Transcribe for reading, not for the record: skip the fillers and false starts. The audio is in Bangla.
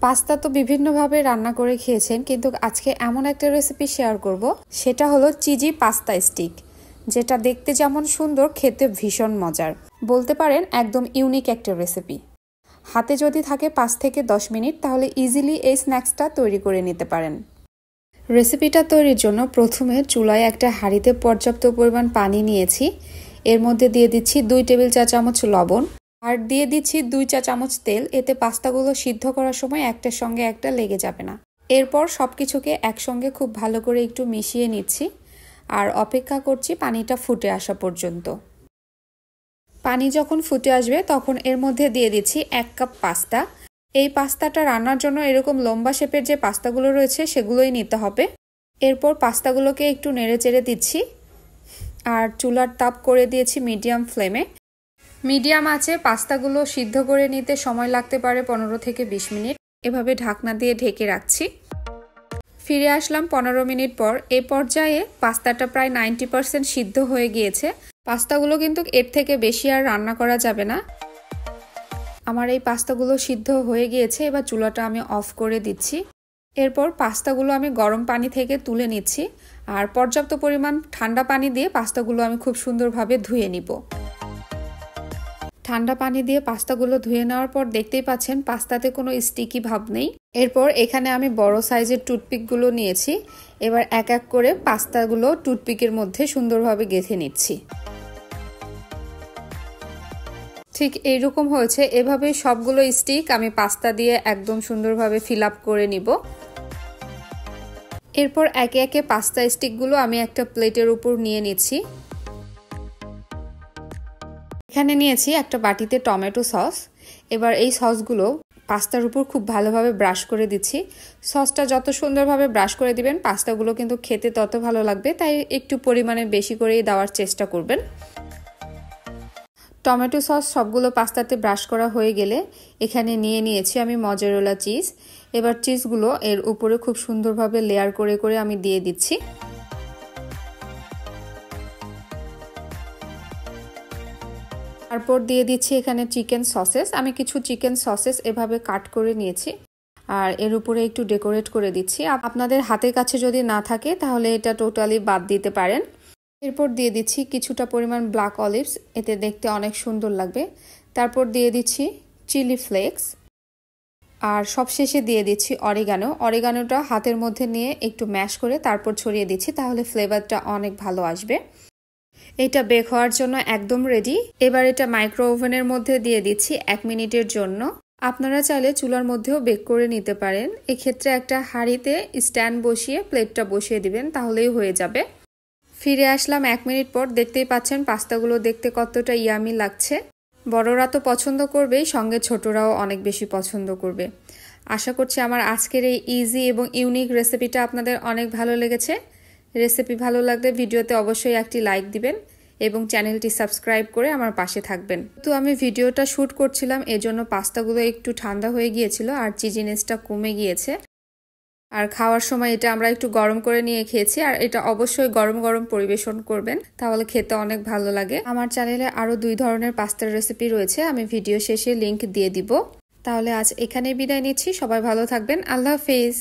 পাস্তা তো বিভিন্নভাবে রান্না করে খেয়েছেন, কিন্তু আজকে এমন একটা রেসিপি শেয়ার করব, সেটা হলো চিজি পাস্তা স্টিক, যেটা দেখতে যেমন সুন্দর, খেতে ভীষণ মজার। বলতে পারেন একদম ইউনিক একটা রেসিপি। হাতে যদি থাকে 5 থেকে 10 মিনিট, তাহলে ইজিলি এই স্ন্যাক্সটা তৈরি করে নিতে পারেন। রেসিপিটা তৈরির জন্য প্রথমে চুলায় একটা হাঁড়িতে পর্যাপ্ত পরিমাণ পানি নিয়েছি। এর মধ্যে দিয়ে দিচ্ছি 2 টেবিল চা চামচ লবণ, আর দিয়ে দিচ্ছি 2 চা চামচ তেল। এতে পাস্তাগুলো সিদ্ধ করার সময় একটার সঙ্গে একটা লেগে যাবে না। এরপর সবকিছুকে একসঙ্গে খুব ভালো করে একটু মিশিয়ে নিচ্ছি আর অপেক্ষা করছি পানিটা ফুটে আসা পর্যন্ত। পানি যখন ফুটে আসবে তখন এর মধ্যে দিয়ে দিচ্ছি 1 কাপ পাস্তা। এই পাস্তাটা রান্নার জন্য এরকম লম্বা শেপের যে পাস্তাগুলো রয়েছে সেগুলোই নিতে হবে। এরপর পাস্তাগুলোকে একটু নেড়ে চেড়ে দিচ্ছি আর চুলার তাপ করে দিয়েছি মিডিয়াম ফ্লেমে। মিডিয়াম আঁচে পাস্তাগুলো সিদ্ধ করে নিতে সময় লাগতে পারে 15 থেকে 20 মিনিট। এভাবে ঢাকনা দিয়ে ঢেকে রাখছি। ফিরে আসলাম 15 মিনিট পর। এই পর্যায়ে পাস্তাটা প্রায় 90% সিদ্ধ হয়ে গিয়েছে। পাস্তাগুলো কিন্তু এর থেকে বেশি আর রান্না করা যাবে না। আমার এই পাস্তাগুলো সিদ্ধ হয়ে গিয়েছে। এবার চুলাটা আমি অফ করে দিচ্ছি। এরপর পাস্তাগুলো আমি গরম পানি থেকে তুলে নিচ্ছি আর পর্যাপ্ত পরিমাণ ঠান্ডা পানি দিয়ে পাস্তাগুলো আমি খুব সুন্দরভাবে ধুয়ে নিব। ঠান্ডা পানি দিয়ে পাস্তাগুলো ধুয়ে নেওয়ার পর দেখতেই পাচ্ছেন পাস্তাতে কোনো স্টিকি ভাব নেই। এরপর এখানে আমি বড় সাইজের টুথপিকগুলো নিয়েছি। এবার এক এক করে পাস্তাগুলো টুথপিকের মধ্যে সুন্দরভাবে গেঁথে নিচ্ছি। ঠিক এইরকম হয়েছে। এভাবে সবগুলো স্টিক আমি পাস্তা দিয়ে একদম সুন্দরভাবে ফিল আপ করে নিব। এরপর একে একে পাস্তা স্টিকগুলো আমি একটা প্লেটের উপর নিয়ে নিচ্ছি। এখানে নিয়েছি একটা বাটিতে টমেটো সস। এবার এই সসগুলো পাস্তার উপর খুব ভালোভাবে ব্রাশ করে দিচ্ছি। সসটা যত সুন্দরভাবে ব্রাশ করে দিবেন পাস্তাগুলো কিন্তু খেতে তত ভালো লাগবে, তাই একটু পরিমাণে বেশি করেই দেওয়ার চেষ্টা করবেন। টমেটো সস সবগুলো পাস্তাতে ব্রাশ করা হয়ে গেলে এখানে নিয়ে নিয়েছি আমি মজারেলা চিজ। এবার চিজগুলো এর উপরে খুব সুন্দরভাবে লেয়ার করে করে আমি দিয়ে দিচ্ছি। তারপর দিয়ে দিচ্ছি এখানে চিকেন সসেস। আমি কিছু চিকেন সসেস এভাবে কাট করে নিয়েছি আর এর উপরে একটু ডেকোরেট করে দিচ্ছি। আপনাদের হাতের কাছে যদি না থাকে তাহলে এটা টোটালি বাদ দিতে পারেন। এরপর দিয়ে দিচ্ছি কিছুটা পরিমাণ ব্ল্যাক অলিভস, এতে দেখতে অনেক সুন্দর লাগবে। তারপর দিয়ে দিচ্ছি চিলি ফ্লেক্স আর সবশেষে দিয়ে দিচ্ছি অরিগানো। অরিগানোটা হাতের মধ্যে নিয়ে একটু ম্যাশ করে তারপর ছড়িয়ে দিচ্ছি, তাহলে ফ্লেভারটা অনেক ভালো আসবে। এটা বেক হওয়ার জন্য একদম রেডি। এবার এটা মাইক্রো ওভেনের মধ্যে দিয়ে দিচ্ছি 1 মিনিটের জন্য। আপনারা চাইলে চুলার মধ্যেও বেক করে নিতে পারেন। এক্ষেত্রে একটা হাঁড়িতে স্ট্যান্ড বসিয়ে প্লেটটা বসিয়ে দিবেন, তাহলেই হয়ে যাবে। ফিরে আসলাম 1 মিনিট পর। দেখতেই পাচ্ছেন পাস্তাগুলো দেখতে কতটা ইয়ামি লাগছে। বড়রা তো পছন্দ করবেই, সঙ্গে ছোটরাও অনেক বেশি পছন্দ করবে। আশা করছি আমার আজকের এই ইজি এবং ইউনিক রেসিপিটা আপনাদের অনেক ভালো লেগেছে। রেসিপি ভালো লাগলে ভিডিওতে অবশ্যই একটি লাইক দিবেন এবং চ্যানেলটি সাবস্ক্রাইব করে আমার পাশে থাকবেন। তো আমি ভিডিওটা শ্যুট করছিলাম, এজন্য পাস্তাগুলো একটু ঠান্ডা হয়ে গিয়েছিল আর চিজিনেসটা কমে গিয়েছে। আর খাওয়ার সময় এটা আমরা একটু গরম করে নিয়ে খেয়েছি, আর এটা অবশ্যই গরম গরম পরিবেশন করবেন, তাহলে খেতে অনেক ভালো লাগে। আমার চ্যানেলে আরো 2 ধরনের পাস্তার রেসিপি রয়েছে, আমি ভিডিও শেষে লিংক দিয়ে দিব। তাহলে আজ এখানেই বিদায় নিচ্ছি। সবাই ভালো থাকবেন। আল্লাহ হাফেজ।